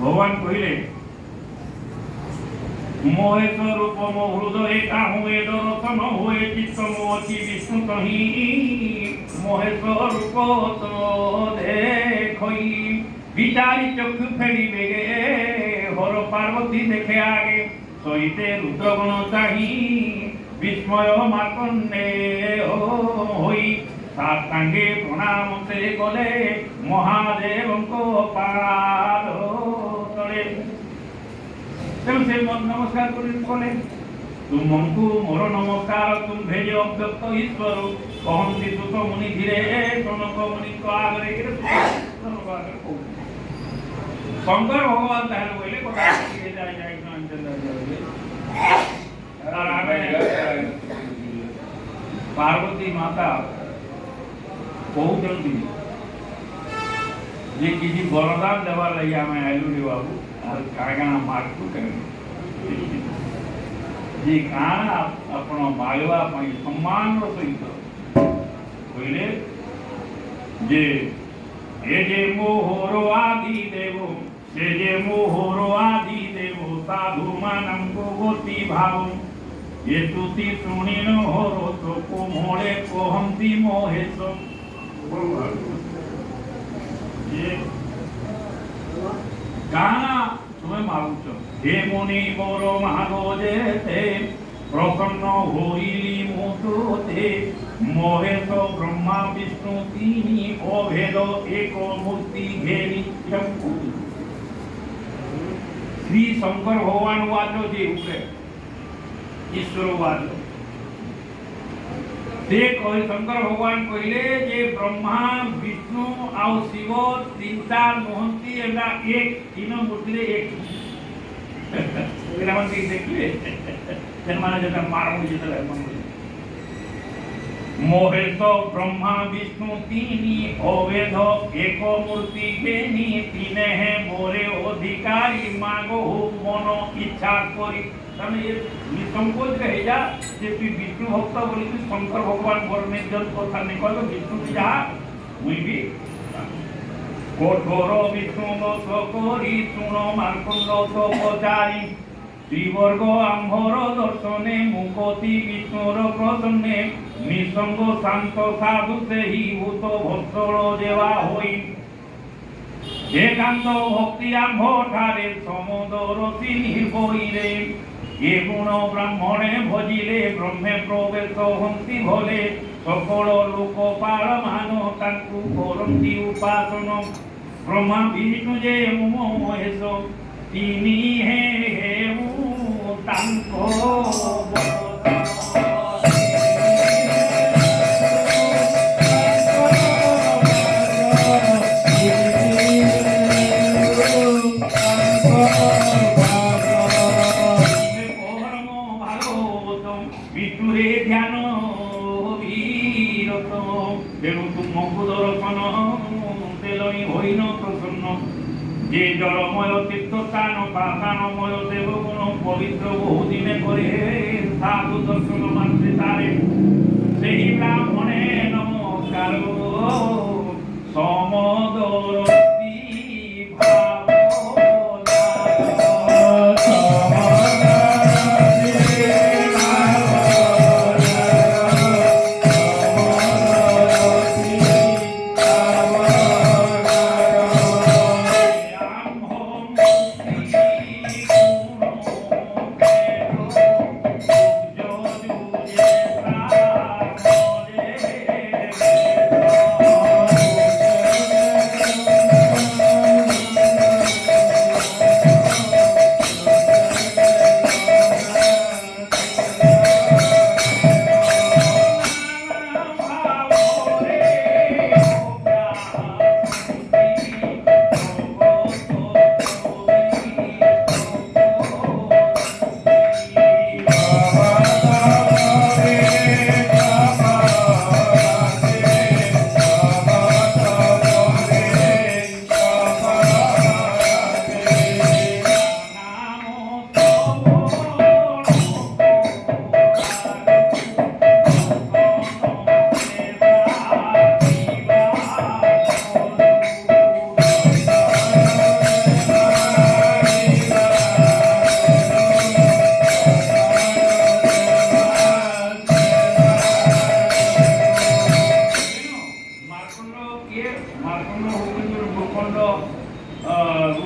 ভগবান কহিলে মহেশ রূপ মো হৃদয়ে কাহু এ দর্শন হয়ে চিত্ত মোচি বিষ্ণু কহি মহেশ রূপ তো দেখই বিচারি চক্ষু ফেরি বেগে হর পার্বতী দেখে আগে সহিতে রুদ্রগণ চাহি বিস্ময় মার্কণ্ডে হই সাষ্টাঙ্গে প্রণাম সে কলে মহাদেবঙ্ক পাদ তলে তেমন সে নমস্কার করি কলে তুমଙ୍କୁ ମୋର ନମସ୍କାର ତୁମ୍ଭେ ଯେ ଅବ୍ୟକ୍ତ ଈଶ୍ୱର କହନ୍ତି ସୁତ ମୁନି ଧୀରେ ସନକ ମୁନିଙ୍କ ଆଗରେ ଶଙ୍କର ଭଗବାନ ତାହେଲେ କହିଲେ କଥା ପାର୍ବତୀ ମାତା କହୁଛନ୍ତି ଯେ କିଛି ବରଦାନ ଦେବାର ଲାଗି ଆମେ ଆଇଲୁ ରେ ବାବୁ ଆଉ କାଣା କାଣା ମାଗୁ ଯେ କାଣା ଆପଣ ମାଗବା ପାଇଁ ସମ୍ମାନର ସହିତ କହିଲେ ଯେ ଏ ଯେ ମୋହର ଆଦି ଦେବ ସେ ଯେ ମୋହର ଆଦି ଦେବ ସାଧୁ ମାନଙ୍କୁ ଗତି ଭାବ ଏ ତୁତି ଶୁଣିନ ହର ଚୋକ ମୋଳେ କହନ୍ତି ମହେଶ କାଣା ତୁମେ ମାଗୁଛ হে মুনি বড় মহাগজেতে প্রসন্ন হইলি মুতোতে মহেশ ব্রহ্মা বিষ্ণু তিনি অভেদ এক মূর্তি ঘেরি শ্রী শঙ্কর ভগবান ওয়াচ যে উপরে ঈশ্বর ওয়াচ ସେ କହି ଶଙ୍କର ଭଗବାନ କହିଲେ ଯେ ବ୍ରହ୍ମା ବିଷ୍ଣୁ ଆଉ ଶିବ ତିନିଟା ନୁହନ୍ତି ଏଟା ଏକ ତିନ ମୂର୍ତ୍ତିରେ ଏକ ପିଲାମାନେ ଦେଖିଲେ ସେମାନେ ଯେତେ ମାରମୁଡ଼ି ଯେତେବେଳେ মহেশ ব্রহ্মা বিষ্ণু তিনি অভেদ এক মূর্তি ঘেনি তিনে হে মোরে অধিকারী মাগো মন ইচ্ছা করি তাহলে নিঃসংকোচ হয়ে যা যে তুই বিষ্ণু ভক্ত বলি তুই শঙ্কর ভগবান বড় নির্জন কথা নেই কত বিষ্ণু যা মুই বি কঠোর বিষ্ণু দোষ করি শুণ মার্কণ্ড তো পচারি শ্রীবর্গ আম্ভর দর্শনে মুকতি বিষ্ণুর প্রসন্নে নিঃসঙ্গ শান্ত সাধু সেই ভূত ভৎসল দেওয়া হই একান্ত ভক্তি আম্ভ ঠারে সমদরসি নির্ভইরে এ গুণ ব্রাহ্মণে ভজিলে ব্রহ্মে প্রবেশ হন্তি ভলে সকল লোক পারমান তাଙ୍କୁ করন্তি উপাসন ব্রহ্মা বিষ্ণু যে মহেশ তিনি হে তাঙ্ক বিষ্ণুরে ধ্যান বিরত তেণু তুমକୁ দর্শন তেলই হইন প্রসন্ন যে জলময় তীর্থস্থান পাষাণময় দেবগুণ পবিত্র বহুদিনে করে সাধু দর্শন মাত্রে তারে সেই ব্রাহ্মণে নমস্কার সমদরতি ভাব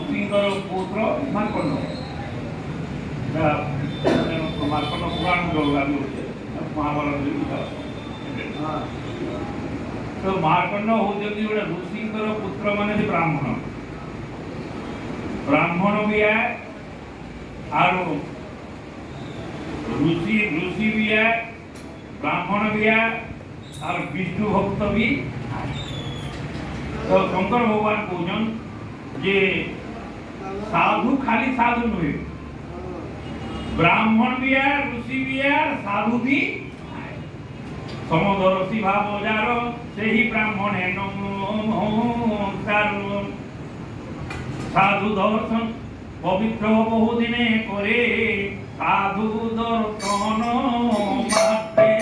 ऋषिଙ୍କର ପୁତ୍ର ମାର୍କଣ୍ଡ। ମାର୍କଣ୍ଡ ପୁରାଣ ଯୋଉ ମହାଭାରତ ତ ମାର୍କଣ୍ଡ ହଉଛନ୍ତି ଗୋଟେ ଋଷିଙ୍କର ପୁତ୍ର ମାନେ ବ୍ରାହ୍ମଣ। ब्राह्मण भी है और ऋषि भी है, ब्राह्मण भी है और विष्णु भक्त भी। तो शंकर भगवान कहन जे साधु खाली साधु नुहे, ब्राह्मण भी है, ऋषि भी है, साधु भी है। समदर्शी भाव जार से ही ब्राह्मण है नमस्कार। साधु दर्शन पवित्र बहुदिने करे, साधु दर्शन मात्रे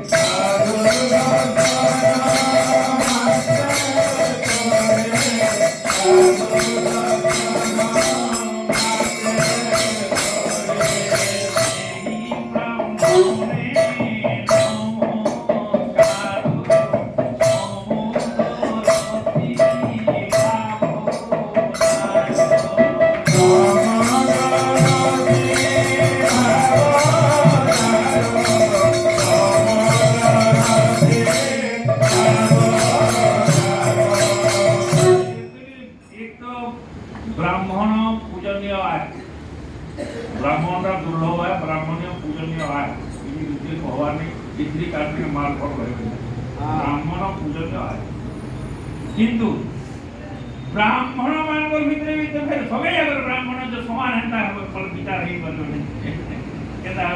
साधु ब्राह्मण पूजनीय है, ब्राह्मण का दुर्लभ है, ब्राह्मण पूजनीय है। भगवान ने इतनी कार्य माल पर ब्राह्मण पूजनीय है, किंतु ब्राह्मण मान भितर भी तो फिर सबै अगर ब्राह्मण जो समान है फल विचार ही केता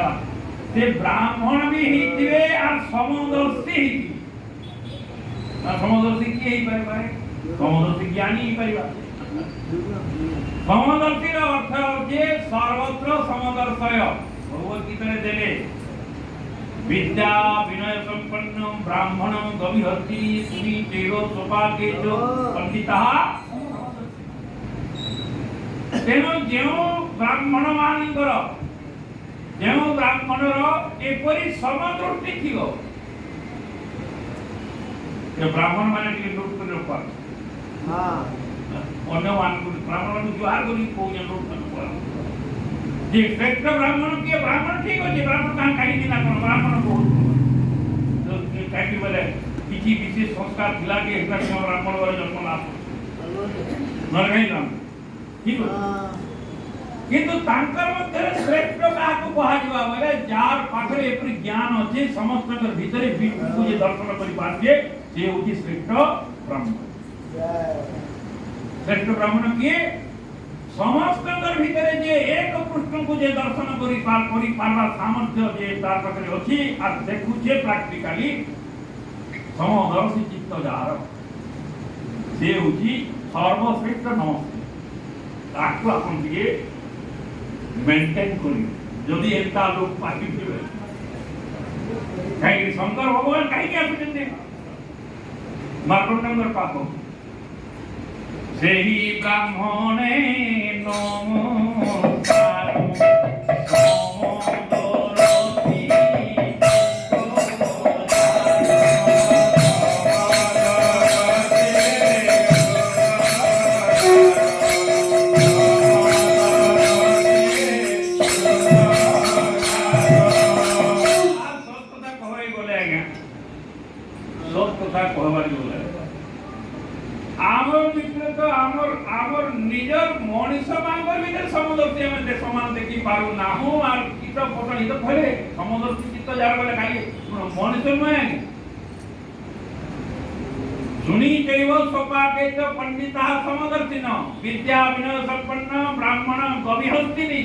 से ब्राह्मण भी हिथिबे और समदर्शी हिथिबे। समदर्शी किए ही परिबा, समदर्शी ज्ञानी ही परिबा। समदर्शीर अर्थ होचे सर्वत्र समदर्शय। भगवत गीता देले विद्या विनय संपन्न ब्राह्मण गविहति सुनी तेरो सोपाके जो पंडितः। तेनो जेउ ब्राह्मण मानकर जेउ ब्राह्मणर एपरि समदृष्टि थिगो, ये ब्राह्मण माने के लोक कर पर हां अन्य मान को ब्राह्मण जुहार करी को जन लोक कर जे श्रेष्ठ ब्राह्मण के ब्राह्मण ठीक हो, जे ब्राह्मण का कहीं दिना कोन ब्राह्मण को तो काटी बोले किछि विशेष संस्कार दिला के एकटा ब्राह्मण वाला जन्म लाभ नर गई नाम ठीक हो। किंतु तांकर मध्य श्रेष्ठ काको कहा जीवा बोले जार पाखरे एपरि ज्ञान अछि समस्त के भीतरे विष्णु को जे दर्शन करि पाछे से होची श्रेष्ठ ब्राह्मण। श्रेष्ठ ब्राह्मण किए समस्त के भीतरे जे एक कृष्ण को जे दर्शन करि पारवा सामर्थ्य जे तार पाखरे अछि आ देखु जे प्रैक्टिकली समदर्शी चित्त जार से होची सर्वश्रेष्ठ। नमस्ते ताकू अपन दिए मेंटेन करी जदि एता लोक पाटी दिबे काई शंकर भगवान काई के आछन मार्कंडेय पाप सेही ब्राह्मणे नमस्कार समदर्शी निजर मनीष मांगर भीतर समदर्शी हम समान देखि पारु ना हो और चित्त पटन हित भले समदर्शी चित्त जार बोले खाली मनीष नुहे सुनी चैव सोपाके च पंडितः समदर्शिन विद्या विनय संपन्न ब्राह्मण गविहस्तिनि।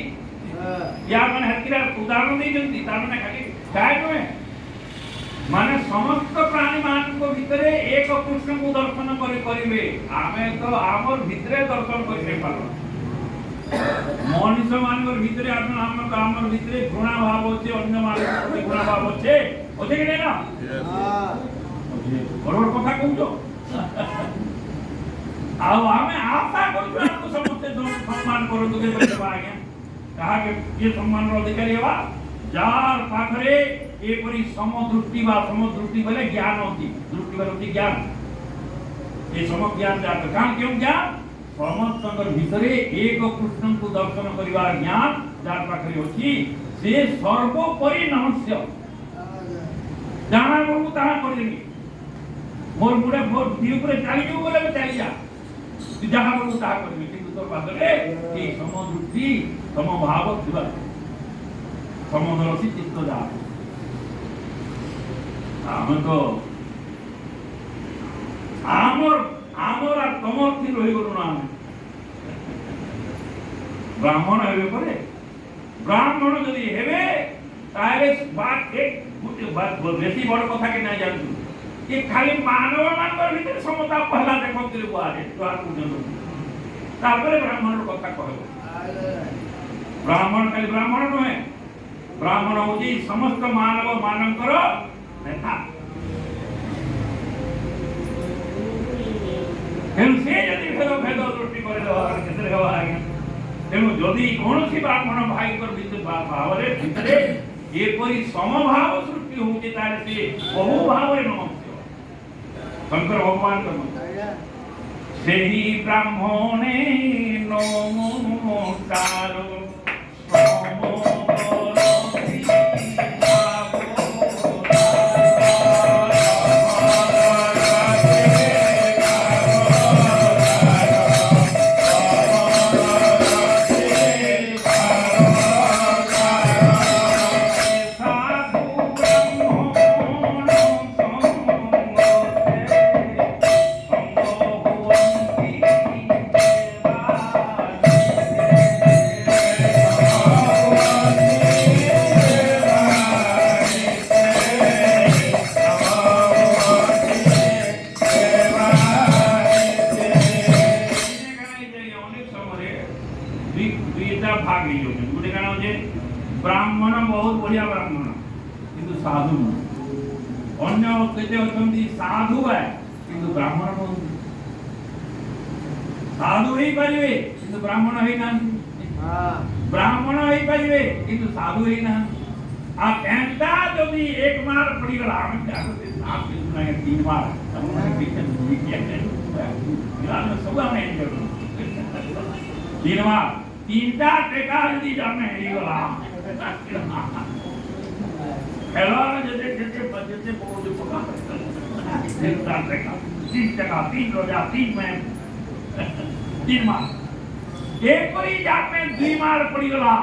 या माने हकिरा उदाहरण दे जंती तार माने खाली काय नुहे माने समस्त प्राणी मान को भितरे एक कृष्ण को दर्शन करिवे। आमे तो आमर भितरे दर्शन करते पारो मनीष मान को भितरे आमर भितरे घृणा भाव होचे, अन्य मान को घृणा भाव होचे ओते कि ना हां बरोबर कथा कहूछो। आ आमे आशा करछु आपको समस्त सम्मान करो तो के आज्ञा कहा के ये सम्मान रो अधिकारी हेबा जार पाखरे एपरि समदृष्टि बा समदृष्टि बोले ज्ञान होती दृष्टि बोले ज्ञान ये सम ज्ञान जात कान क्यों ज्ञान ସମସ୍ତଙ୍କ ଭିତରେ ଏକ କୃଷ୍ଣଙ୍କୁ ଦର୍ଶନ କରିବାର ଜ୍ଞାନ ଯାହାର ପାଖରେ ଅଛି ସେ ସର୍ବୋପରି ନମସ୍ୟ ଯାହା ମୁଁ ତାହା କରିଦେବି ମୋର ମୁଣ୍ଡେ ବୁଦ୍ଧି ଉପରେ ଚାଲିଯିବୁ ବୋଲେ ମୁଁ ଚାଲିଯା ତୁ ଯାହା ମୁଁ ତାହା କରିବି କିନ୍ତୁ ତୋର ପାଖରେ এই ସମଦୃଷ୍ଟି ସମଭାବ ଥିବା ସମଦର୍ଶୀ ଚିତ୍ତ ଯାହା ଆମେ ତ ଆମର আর তোমার কি রয়ে গেল না ব্রাহ্মণ হবে পরে ব্রাহ্মণ যদি হেবে তাহলে বেশি বড় কথা কি না জানতো যে খালি মানব মানবর ভিতরে সমতা পহলা দেখতে বুঝে তো আর পর্যন্ত তারপরে ব্রাহ্মণের কথা কহব ব্রাহ্মণ খালি ব্রাহ্মণ নয় ব্রাহ্মণ হচ্ছে সমস্ত মানব মানবଙ୍କର নেতা ତେଣୁ ସେ ଯଦି ଭେଦ ଦୃଷ୍ଟି କରିଦେବା କ୍ଷେତ୍ରରେ ହେବା ଆଜ୍ଞା ତେଣୁ ଯଦି କୌଣସି ବ୍ରାହ୍ମଣ ଭାଇଙ୍କର ଭାବରେ ଭିତରେ ଏପରି ସମଭାବ ସୃଷ୍ଟି ହେଉଛି ତାହେଲେ ସେ ବହୁ ଭାବରେ ନମସ୍ୟ ଶଙ୍କର ଭଗବାନଙ୍କ ସେହି ବ୍ରାହ୍ମଣେ ନମସ୍କାର ब्राह्मण बहुत बढ़िया ब्राह्मण किंतु साधु अन्य केते अछंती साधु है किंतु ब्राह्मण बहुत साधु ही परिवे किंतु ब्राह्मण ही ना ब्राह्मण ही परिवे किंतु साधु ही ना आ एंटा जदी एक मार पड़ी गला हम क्या करते साथ में सुना है 3 बार हमने बीच में किया है यार सब हमें एंजॉय 3 बार तीनटा टेका यदि जाने ही गला हेलो जैसे बहुत पका 3 टका 3 रोजा 3 में 3 मार एक परी जाते 2 मार पड़ी गला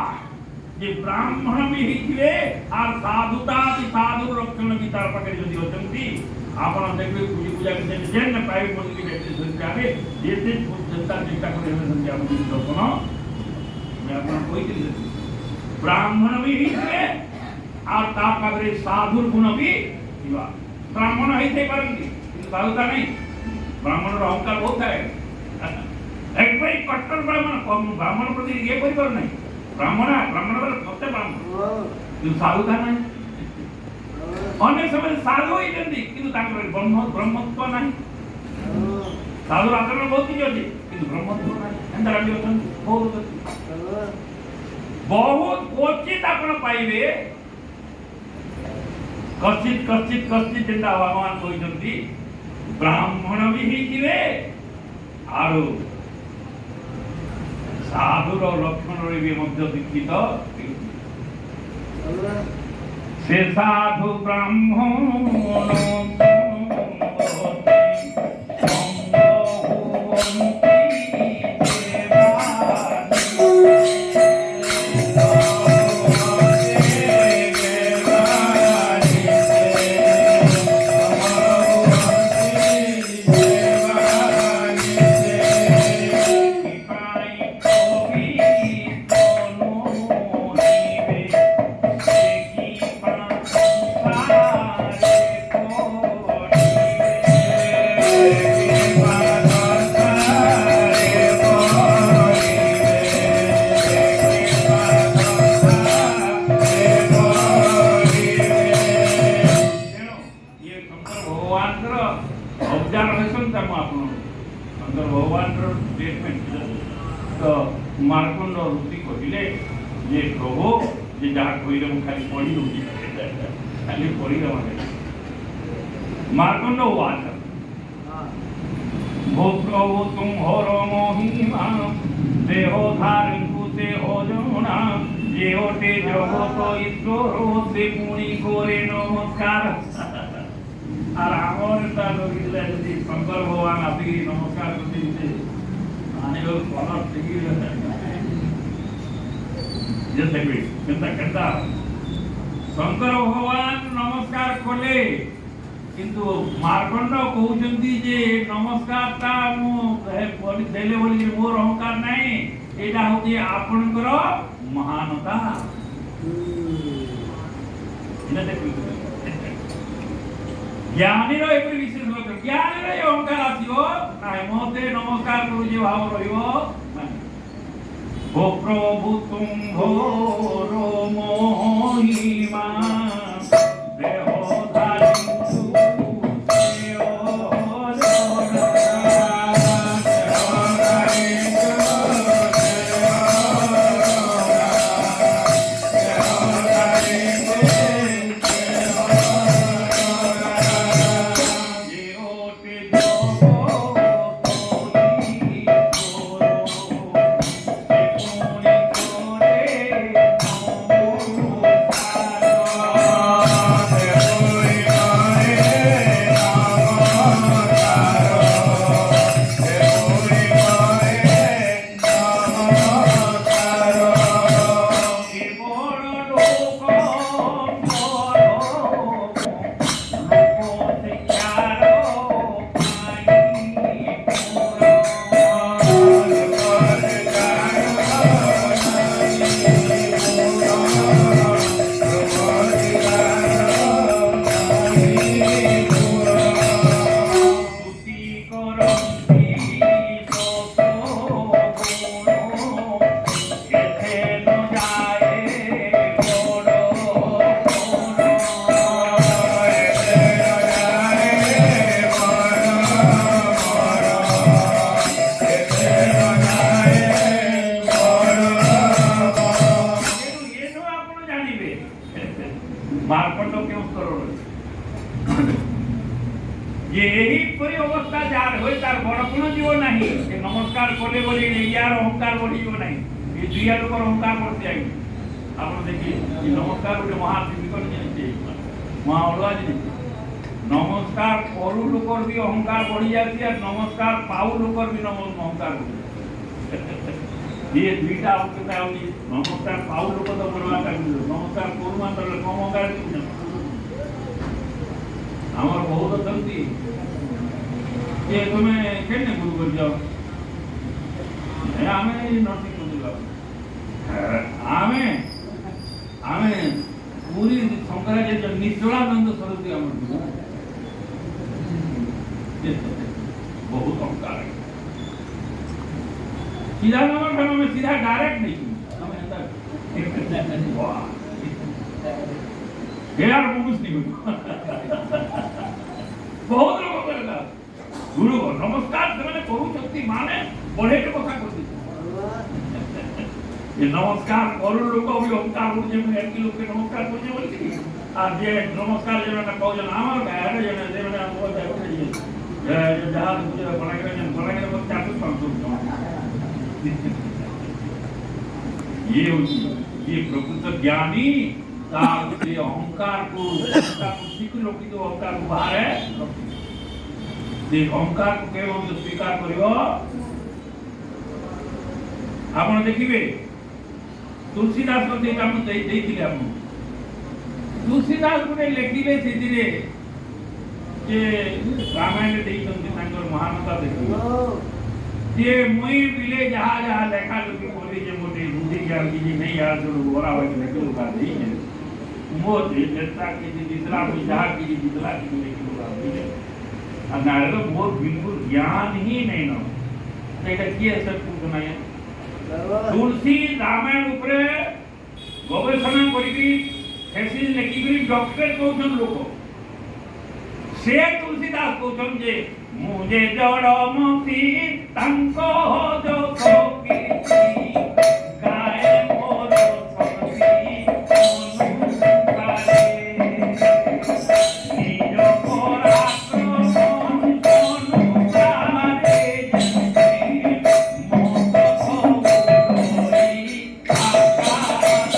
जे ब्राह्मण भी हिथिले और साधुता साधु रक्षण की तरफ पकड़ जदी होचंती आपण देखबे पूजा के जेन प्राइवेट मंदिर के संख्यारे जेते जनता चिंता करे संख्या मंदिर दर्शन मैं आपण कोई ब्राह्मण भी हिथिले और ता पाखरे साधु गुण भी थिबा ब्राह्मण हिते परंती साधुता नहीं ब्राह्मण रो अहंकार बहुत है एक भाई कट्टर ब्राह्मण प्रति ये कोई कर नहीं ब्राह्मण वाला सत्य ब्राह्मण किंतु साधुता नहीं अन्य समय साधु ही जल्दी किंतु तांकर ब्रह्मत्व नहीं साधु आचरण बहुत किछ अछि किंतु ब्रह्मत्व नहीं एंदा भी अछन बहुत क्वचित आपण पाइबे कश्चित जेंदा भगवान कहते ब्राह्मण भी हिथिबे आरो साधुर लक्षण भी मध्य दीक्षित से साधु ब्राह्मण मार्कंड ऋषि कहले जे प्रभु जे जहाँ कहले मु खाली पढ़ी दूची खाली पढ़ी दवा मार्कंड वाच भो प्रभु तुम्हार महिमा যে ওঠে জগত ঈশ্বর সে মুনি করে নমস্কার। আর আমার তা লগিলে যদি শঙ্কর ভগবান আসি নমস্কার করতে দিতে মানে ওর কলর থেকে যে দেখবে কেনতা কেনতা শঙ্কর ভগবান নমস্কার কলে কিন্তু মার্কণ্ড কହୁଛନ୍ତି যে নমস্কারটা মু দেলে বলি মোর অহংকার নাই এটা হচ্ছে আপনার মহানতা। এটা দেখুন জ্ঞানীর এপরি বিশেষ লক্ষ্য জ্ঞানীর অহংকার আসিব নাই মতে নমস্কার করুছে ভাব রহিব ও প্রভু তুম্ভোর মহিমা মার্কণ্ড কেউ করল যে এইপরি অবস্থা যার হয়ে তার বড় কোনো জীব নাই যে নমস্কার করলে বলি ইয়ার অহংকার বলি জীব নাই এই দুইয়া লোকের অহংকার করতে যাই আপনার দেখি নমস্কার গোটে মহাশিবিকর জিনিস মহা অড়ুয়া জিনিস নমস্কার করু লোকর বি অহংকার বড়ি যাচ্ছে আর নমস্কার পাউ লোকর বি অহংকার বড়ি ये दुईटा आवश्यकता होती नमस्कार पाऊ लोक तो बोलवा नमस्कार करू मात्र कम अहंकार আমার বহুত অଛନ୍ତି যে তুমি কেনে গুরু করে যাও আমি নরসিং করছিলাম আমি আমি পুরী শঙ্করাচার্য নিশ্চলানন্দ সরস্বতী আমার बहुत অহংকার सीधा नंबर पर मैं सीधा डायरेक्ट नहीं हमें अंदर यार वो कुछ नहीं बहुत लोगों को लगा गुरु को नमस्कार से मैंने करू शक्ति माने बड़े के कथा करती ये नमस्कार करू लोग भी अहंकार हो जे मैं एक लोग के नमस्कार करने बोलती और जे नमस्कार जे मैंने कहू जन हमार गाय जे मैंने बोल दे ये जहां मुझे बना के वो चाटू संतोष ये प्रकृत ज्ञानी तार से अहंकार को सीख लोकी तो अहंकार को बाहर है ये अहंकार को केवल जो स्वीकार करियो आपण देखिबे तुलसीदास को देता हम देखिले हम तुलसीदास को लेखिले से दिने जे रामायण देइछन तांकर महानता देखिबे ये मुई बिले जहां जहां लेखा लोकी बोली जे मोटे बुद्धि ज्ञान की नहीं यार जो बोरा होय के लेके लगा देई है मोटे नेता की दिसरा भी जहां की दिसरा की लेके लगा देई है और नारे तो मोर बिल्कुल ज्ञान ही नहीं न तो এটা কি আছে তুমি নাই तुलसी रामायण ऊपर गवेषणा करी थेसिस लेखि करी डॉक्टर कहउछन लोक से तुलसीदास कहउछन जे मुझे जड़मती तंको जो कोकीती गाय मोर सती अनुसारे निज पराक्रम अनुसारे जन्मे मोद भोगई आकाश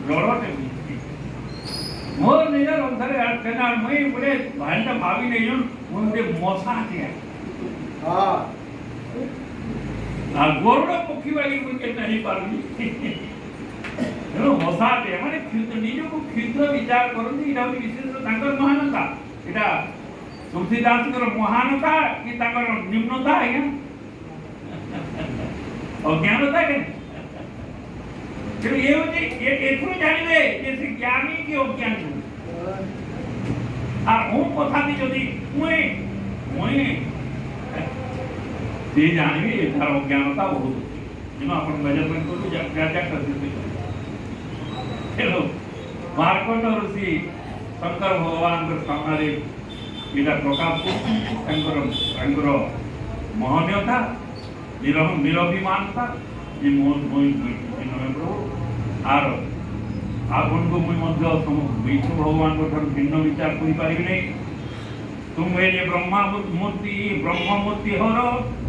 ଜଡ଼ଟେ ବୁଝିବି ମୋର ନିଜର ଅନୁସାରେ କେନା ମୁଇଁ ଗୋଟେ ଭାଇଟା ଭାବି ନେଇଛନ୍ ମୁଁ ଗୋଟେ ମଶା ଟିଆ ଆଉ ଗରୁଡ଼ ପକ୍ଷୀ ବାଗି ମୁଁ କେତେ ହେଇପାରୁନି ତେଣୁ ମଶାଟେ ମାନେ ନିଜକୁ କ୍ଷୁଦ୍ର ବିଚାର କରନ୍ତି ଏଇଟା ହେଉଛି ବିଶେଷ ତାଙ୍କର ମହାନତା ଏଇଟା ତୁଳସୀଦାସଙ୍କର ମହାନତା କି ତାଙ୍କର ନିମ୍ନତା ଆଜ୍ଞା ଅଜ୍ଞାନତା କେନ ତେଣୁ ଏ ହେଉଛି ଏଥିରୁ ଜାଣିବେ ଯେ ସେ ଜ୍ଞାନୀ କି ଅଜ୍ଞାନୀ আর ও কথাটি যদি মুই মুই ସେ ଜାଣିବି ତାର ଅଜ୍ଞାନତା ବହୁତ ଅଛି ତେଣୁ ଆପଣ ମେଜରମେଣ୍ଟ କରିବେ ଯାହା ତେଣୁ ମାର୍କଣ୍ଡ ଋଷି ଶଙ୍କର ଭଗବାନଙ୍କ ସାମ୍ନାରେ ଏଇଟା ପ୍ରକାଶ କରୁଛି ତାଙ୍କର ମହନୀୟତା ନିରଭିମାନତା ଯେ ପ୍ରଭୁ ଆର ଆପଣଙ୍କୁ ମୁଇଁ ମଧ୍ୟ ବିଷ୍ଣୁ ଭଗବାନଙ୍କ ଠାରୁ ଭିନ୍ନ ବିଚାର କରିପାରିବି ନାହିଁ ତୁମେ ଯେ ବ୍ରହ୍ମମୂର୍ତ୍ତି ହର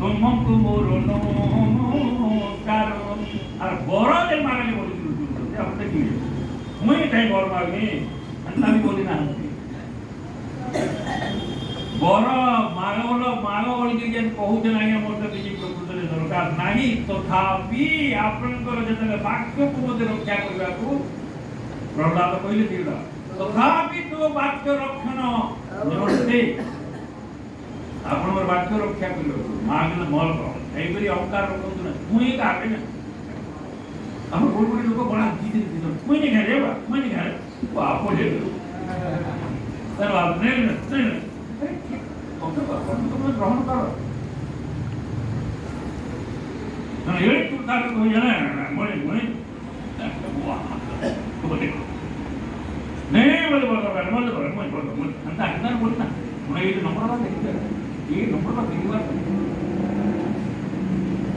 ତୁମକୁ ମୋର ନମସ୍କାର আর বড় যে মাগলে বলেছিল আপনি দেখিবে মুই তাই বড় মাগনি আমি বলি না বড় মাগ বলি যে কহুছেন আজ্ঞা মোর তো কিছু প্রকৃতরে দরকার নাই তথাপি আপনার যেতবে বাক্যକୁ মধ্যে রক্ষা করবাকু প্রহ্লাদ কইলে দিলা তথাপি তো বাক্য রক্ষণ নিরন্তে আপনার বাক্য রক্ষা করবে মাগলে মল এইপরি অহংকার রখন্তু না মুই কাকে না हम बड़े लोग बड़ा जीत कोई नहीं कह रहे कोई नहीं कह रहे वो आपको ले लो सर आप नहीं ग्रहण करो ये तार को जाना मोरे मोरे नहीं बोले अंदर बोलना उन्हें ये नंबर का देखिए ये नंबर का देखिए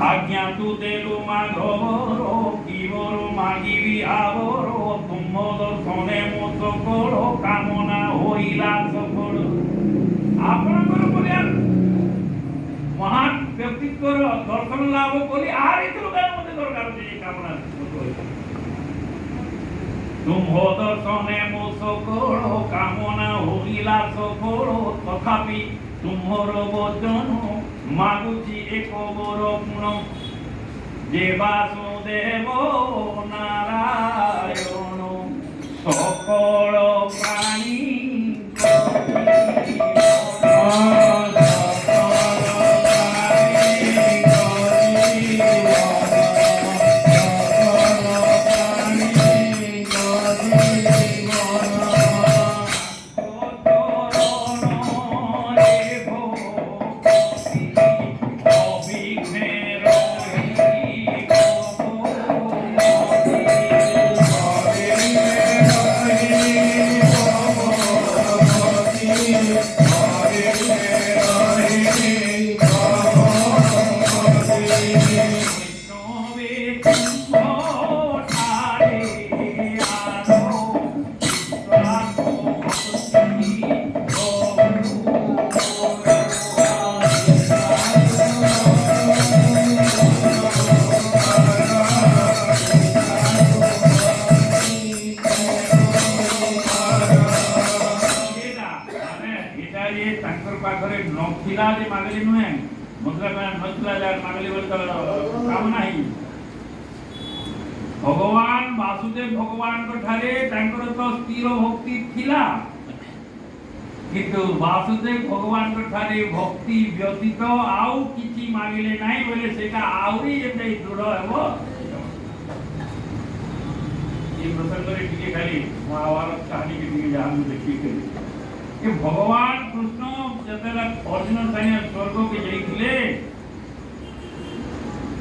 आज्ञा तू देलु माधवरो किवरो मागिबी आवरो तुम दर्शने मो सकल कामना होइला सफल आपनकर बोलियार महान व्यक्तित्वर दर्शन लाभ करी आर इतरो गाय मते दरकार जे कामना तुम दर्शने मो सकल कामना होइला सफल तथापि तुमर वचन मागुची एक बड़ गुण जे वासुदेव नारायण सकल प्राणी भगवान वासुदेव भगवान को ठारे तांकर तो स्थिर भक्ति थिला किंतु वासुदेव भगवान को ठारे भक्ति व्यतीत आउ किछि मांगले नाही बोले सेटा आउरी जेते दृढ़ हेबो ये प्रसंग रे टिके खाली महाभारत कहानी के दिके जान देखि के कि भगवान कृष्ण जतेला अर्जुन सैन्य स्वर्ग के जाइथिले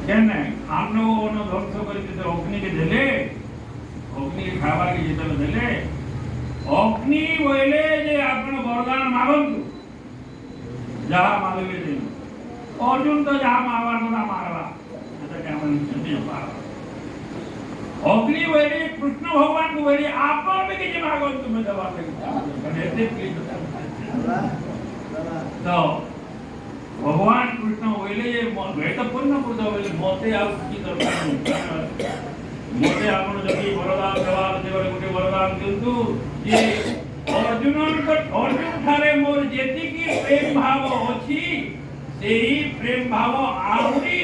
केने खानो ओनो ध्वंस करि के अग्नि के देले अग्नि खावा के जेतले देले अग्नि बोले जे आपण वरदान मागंतु जहा मांगले दे अर्जुन तो जहा मारवा ना मारवा जता के हमन नहीं पारा अग्नि बोले कृष्ण भगवान को बोले आपण में के मागंतु में दवा के कहते प्लीज तो भगवान कृष्ण बोले ये वेद पूर्ण बुद्ध बोले मोते आप की दरकार मते आपण जदि वरदान देवार देवरे गुटे वरदान दिंतु जे अर्जुन ठारे मोर जेति की प्रेम भाव अछि सेही प्रेम भाव आहुरी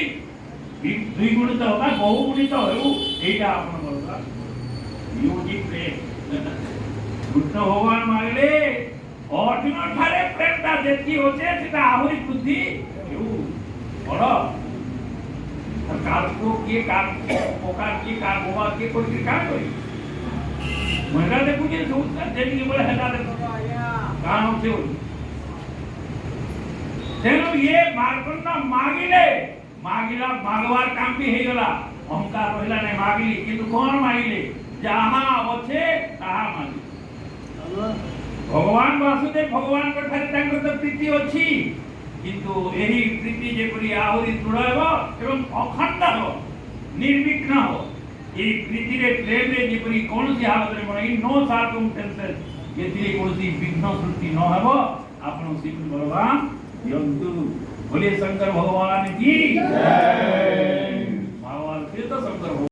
दुई गुणित होगा बहु गुणित हो एटा आपण वरदान योगी प्रेम कृष्ण भगवान मांगले अर्जुन ठारे प्रेमटा जेति होचे सेटा आहुरी बुद्धि बड़ काल को के काल पोकार के काल बोवा के कोई का कोई महिला देखु जे सोचता जेनी बोले हेला देखो कान होचे तेनो ये मार्कंडा मागिले मागिला मागवार काम भी हे गला अहंकार रहिला नै मागिली किंतु कोन मागिले जहां होचे ताहा मागिले भगवान वासुदेव भगवान को ठारे तांकर तो प्रीति अछि किंतु एही प्रीति जेपरि आहुरी दृढ़ हेबो एवं अखंड हो निर्विघ्न हो ए प्रीति रे प्रेम रे जेपरि कोनसी हालत रे बनै नो सर्कमस्टेंसेस जेति कोनसी विघ्न सृष्टि न हेबो आपण श्री भगवान यंतु बोले शंकर भगवान की जय भगवान तीर्थ शंकर